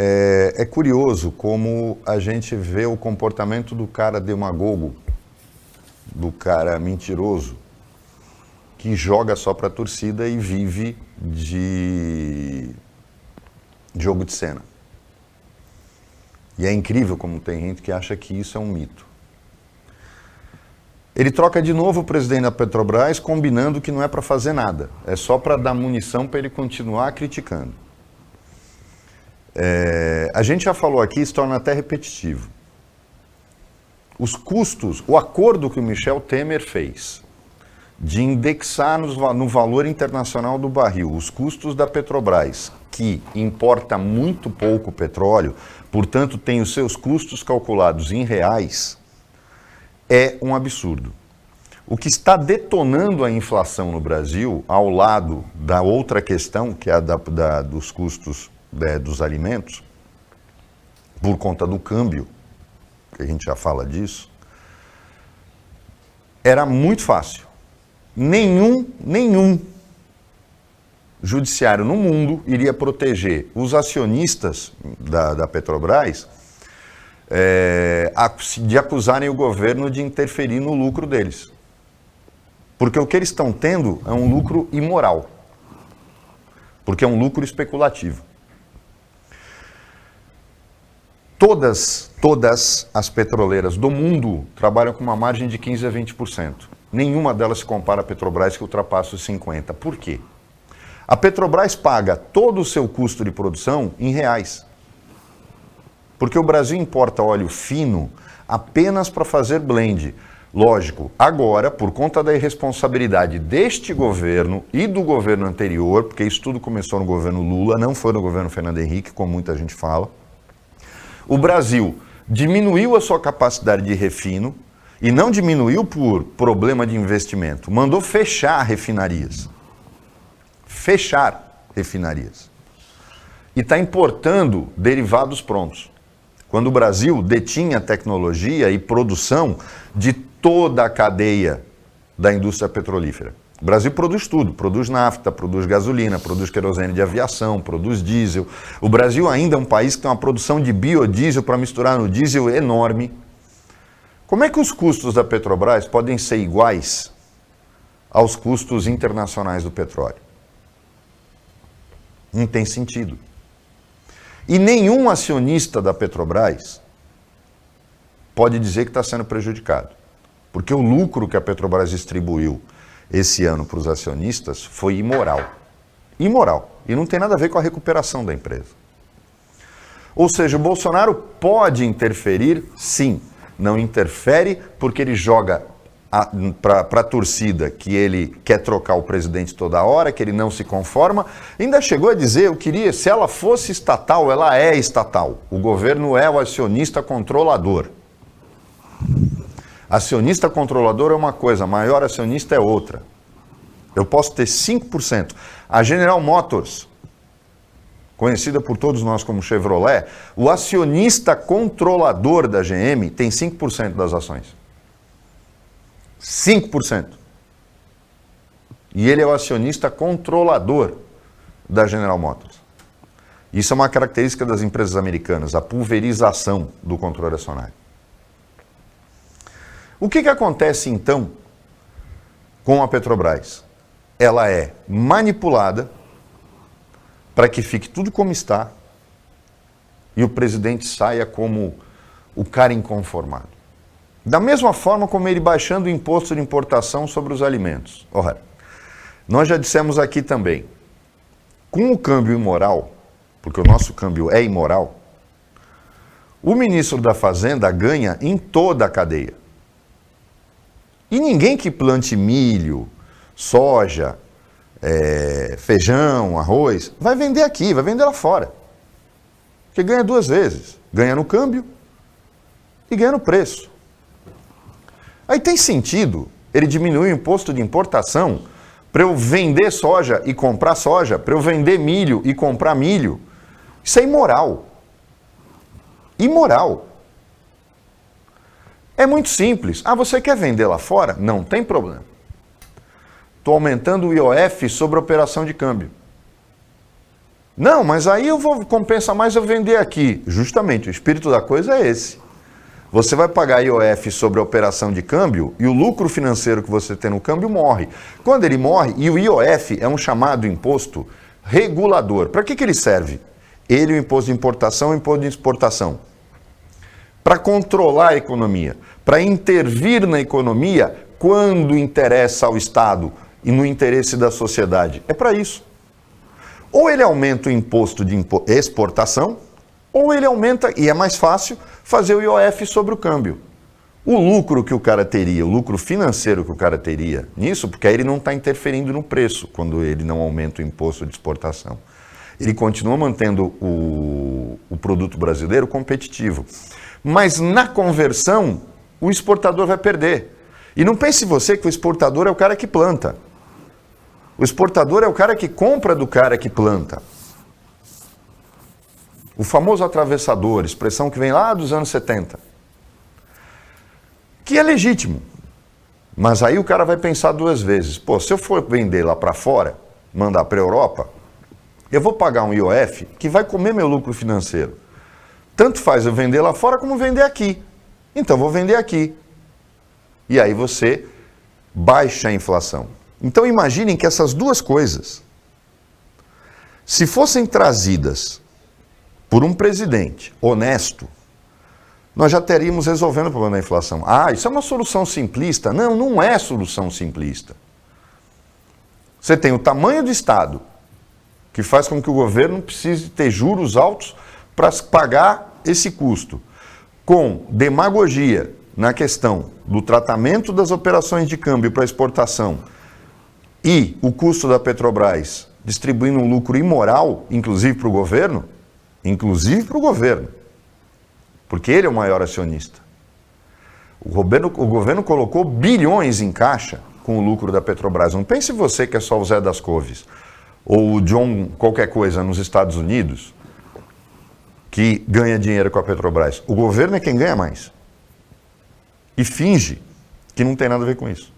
É curioso como a gente vê o comportamento do cara demagogo, do cara mentiroso, que joga só para a torcida e vive de jogo de cena. E é incrível como tem gente que acha que isso é um mito. Ele troca de novo o presidente da Petrobras, combinando que não é para fazer nada. É só para dar munição para ele continuar criticando. A gente já falou aqui, se torna até repetitivo. Os custos, o acordo que o Michel Temer fez de indexar no valor internacional do barril os custos da Petrobras, que importa muito pouco petróleo, portanto tem os seus custos calculados em reais, é um absurdo. O que está detonando a inflação no Brasil, ao lado da outra questão, que é a dos custos dos alimentos, por conta do câmbio, que a gente já fala disso, era muito fácil. Nenhum judiciário no mundo iria proteger os acionistas da Petrobras de acusarem o governo de interferir no lucro deles. Porque o que eles estão tendo é um lucro imoral. Porque é um lucro especulativo. Todas as petroleiras do mundo trabalham com uma margem de 15% a 20%. Nenhuma delas se compara à Petrobras, que ultrapassa os 50%. Por quê? A Petrobras paga todo o seu custo de produção em reais. Porque o Brasil importa óleo fino apenas para fazer blend. Lógico, agora, por conta da irresponsabilidade deste governo e do governo anterior, porque isso tudo começou no governo Lula, não foi no governo Fernando Henrique, como muita gente fala, o Brasil diminuiu a sua capacidade de refino e não diminuiu por problema de investimento, mandou fechar refinarias. Fechar refinarias. E está importando derivados prontos. Quando o Brasil detinha tecnologia e produção de toda a cadeia da indústria petrolífera. O Brasil produz tudo, produz nafta, produz gasolina, produz querosene de aviação, produz diesel. O Brasil ainda é um país que tem uma produção de biodiesel para misturar no diesel enorme. Como é que os custos da Petrobras podem ser iguais aos custos internacionais do petróleo? Não tem sentido. E nenhum acionista da Petrobras pode dizer que está sendo prejudicado. Porque o lucro que a Petrobras distribuiu esse ano para os acionistas foi imoral. Imoral. E não tem nada a ver com a recuperação da empresa. Ou seja, o Bolsonaro pode interferir, sim. Não interfere porque ele joga para a torcida que ele quer trocar o presidente toda hora, que ele não se conforma. Ainda chegou a dizer, eu queria, se ela fosse estatal, ela é estatal. O governo é o acionista controlador. Acionista controlador é uma coisa, maior acionista é outra. Eu posso ter 5%. A General Motors, conhecida por todos nós como Chevrolet, o acionista controlador da GM tem 5% das ações. 5%. E ele é o acionista controlador da General Motors. Isso é uma característica das empresas americanas, a pulverização do controle acionário. O que acontece, então, com a Petrobras? Ela é manipulada para que fique tudo como está e o presidente saia como o cara inconformado. Da mesma forma como ele baixando o imposto de importação sobre os alimentos. Ora, nós já dissemos aqui também, com o câmbio imoral, porque o nosso câmbio é imoral, o ministro da Fazenda ganha em toda a cadeia. E ninguém que plante milho, soja, feijão, arroz, vai vender aqui, vai vender lá fora. Porque ganha duas vezes. Ganha no câmbio e ganha no preço. Aí tem sentido ele diminuir o imposto de importação para eu vender soja e comprar soja, para eu vender milho e comprar milho. Isso é imoral. Imoral. É muito simples. Ah, você quer vender lá fora? Não tem problema. Estou aumentando o IOF sobre a operação de câmbio. Não, mas aí compensa mais eu vender aqui. Justamente, o espírito da coisa é esse. Você vai pagar IOF sobre a operação de câmbio e o lucro financeiro que você tem no câmbio morre. Quando ele morre, e o IOF é um chamado imposto regulador. Para que ele serve? Ele, o imposto de importação e o imposto de exportação. Para controlar a economia, para intervir na economia quando interessa ao Estado e no interesse da sociedade. É para isso. Ou ele aumenta o imposto de exportação, ou ele aumenta, e é mais fácil, fazer o IOF sobre o câmbio. O lucro que o cara teria, o lucro financeiro que o cara teria nisso, porque aí ele não está interferindo no preço quando ele não aumenta o imposto de exportação. Ele continua mantendo o produto brasileiro competitivo. Mas na conversão, o exportador vai perder. E não pense você que o exportador é o cara que planta. O exportador é o cara que compra do cara que planta. O famoso atravessador, expressão que vem lá dos anos 70. Que é legítimo. Mas aí o cara vai pensar duas vezes. Pô, se eu for vender lá para fora, mandar para a Europa, eu vou pagar um IOF que vai comer meu lucro financeiro. Tanto faz eu vender lá fora como vender aqui. Então vou vender aqui. E aí você baixa a inflação. Então imaginem que essas duas coisas, se fossem trazidas por um presidente honesto, nós já teríamos resolvendo o problema da inflação. Ah, isso é uma solução simplista? Não, não é solução simplista. Você tem o tamanho do Estado, que faz com que o governo precise ter juros altos para pagar esse custo, com demagogia na questão do tratamento das operações de câmbio para exportação e o custo da Petrobras distribuindo um lucro imoral, inclusive para o governo, porque ele é o maior acionista. O governo colocou bilhões em caixa com o lucro da Petrobras. Não pense você que é só o Zé das Couves ou o John qualquer coisa nos Estados Unidos que ganha dinheiro com a Petrobras. O governo é quem ganha mais. E finge que não tem nada a ver com isso.